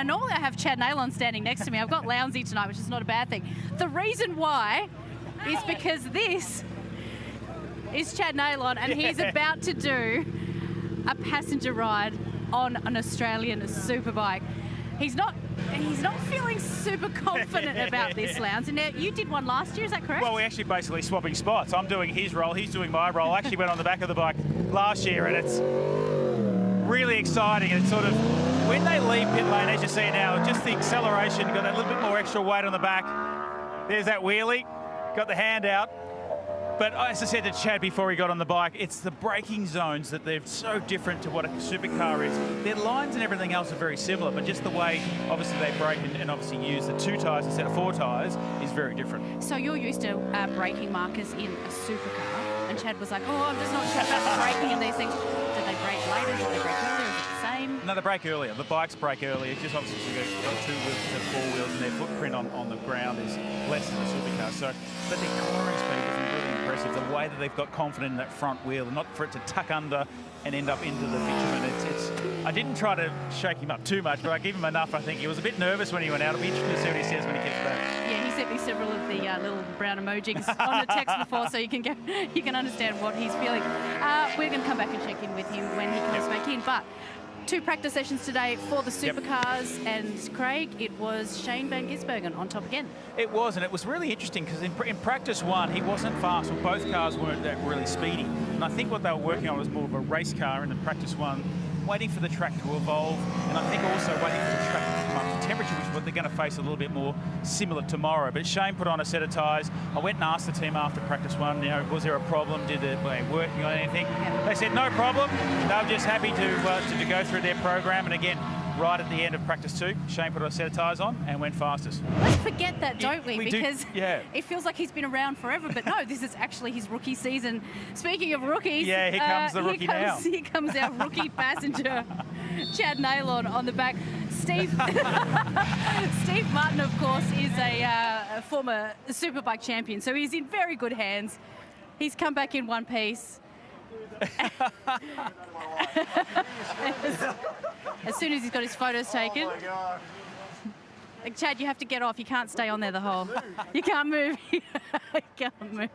Now, normally I have Chad Neylon standing next to me. I've got Lounsey tonight, which is not a bad thing. The reason why is because this is Chad Neylon, and he's about to do a passenger ride on an Australian Superbike. He's not feeling super confident about this, Lounge. And now, you did one last year, is that correct? Well, we're actually basically swapping spots. I'm doing his role, he's doing my role. I actually went on the back of the bike last year, and it's really exciting. And it's sort of, when they leave pit lane, as you see now, just the acceleration, got that little bit more extra weight on the back. There's that wheelie, got the hand out. But as I said to Chad before he got on the bike, it's the braking zones that they're so different to what a supercar is. Their lines and everything else are very similar, but just the way, obviously, they brake and obviously use the 2 tyres instead of 4 tyres is very different. So you're used to braking markers in a supercar, and Chad was like, oh, I'm just not sure about the braking in these things. Did they brake later? Did they brake earlier? Is it the same? No, they brake earlier. The bikes brake earlier. It's just obviously you go 2 wheels instead of 4 wheels, and their footprint on the ground is less than a supercar. So, but their cornering speed is really impressive. The way that they've got confidence in that front wheel, and not for it to tuck under and end up into the bitumen. I didn't try to shake him up too much, but I gave him enough. I think he was a bit nervous when he went out. It'll be interesting to see what he says when he gets back. Yeah, he sent me several of the little brown emojis on the text before, so you can understand what he's feeling. We're going to come back and check in with him when he comes back in. But 2 practice sessions today for the supercars, and Craig, it was Shane van Gisbergen on top again. It was, and it was really interesting because in practice 1 he wasn't fast, or both cars weren't that really speedy. And I think what they were working on was more of a race car in the practice 1, waiting for the track to evolve, and I think also waiting for the track to come up to temperature, which is what they're going to face a little bit more similar tomorrow. But Shane put on a set of tyres. I went and asked the team after practice 1, was there a problem? Were they working on anything? They said no problem. They were just happy to go through their program. And again, right at the end of practice 2, Shane put a set of tyres on and went fastest. Let's forget that, don't we? Because it feels like he's been around forever, but no, this is actually his rookie season. Speaking of rookies, here comes the rookie now. Here comes our rookie passenger, Chad Neylon, on the back. Steve Martin, of course, is a former Superbike champion, so he's in very good hands. He's come back in one piece. As soon as he's got his photos taken. Oh my God. Chad, you have to get off. You can't stay on there the whole. You can't move. You can't move.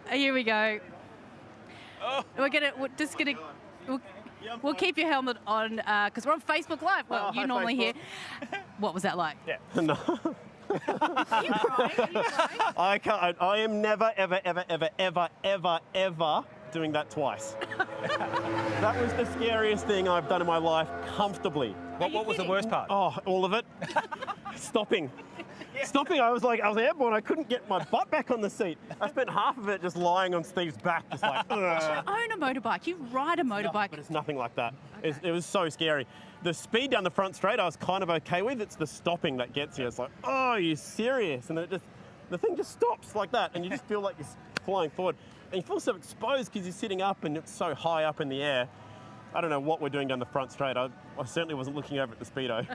Here we go. Oh. We'll keep your helmet on because we're on Facebook Live. Well, you're normally here. What was that like? Yeah. No. Are you crying? I can't. I am never, ever, ever, ever, ever, ever, ever doing that twice. That was the scariest thing I've done in my life comfortably. What was the worst part? Oh, all of it. Stopping. Stopping, I was airborne. I couldn't get my butt back on the seat. I spent half of it just lying on Steve's back, just like, ugh. You own a motorbike. You ride a motorbike. No, but it's nothing like that. Okay. It was so scary. The speed down the front straight I was kind of okay with. It's the stopping that gets you. It's like, oh, are you serious? And the thing just stops like that, and you just feel like you're flying forward. And you feel so exposed because you're sitting up and it's so high up in the air. I don't know what we're doing down the front straight. I certainly wasn't looking over at the speedo.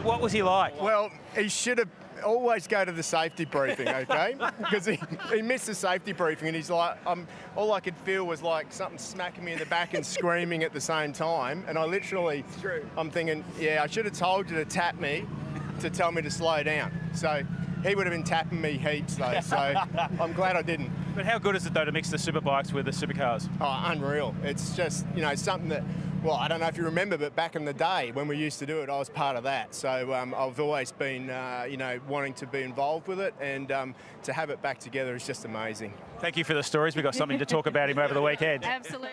What was he like? Well, he should have always go to the safety briefing, okay? Because he missed the safety briefing, and he's like, all I could feel was like something smacking me in the back and screaming at the same time. And I literally, I'm thinking, yeah, I should have told you to tap me to tell me to slow down. So he would have been tapping me heaps though, so I'm glad I didn't. But how good is it though to mix the superbikes with the supercars? Oh, unreal. It's just, something that, well, I don't know if you remember, but back in the day when we used to do it, I was part of that. So I've always been, wanting to be involved with it, and to have it back together is just amazing. Thank you for the stories. We've got something to talk about him over the weekend. Absolutely.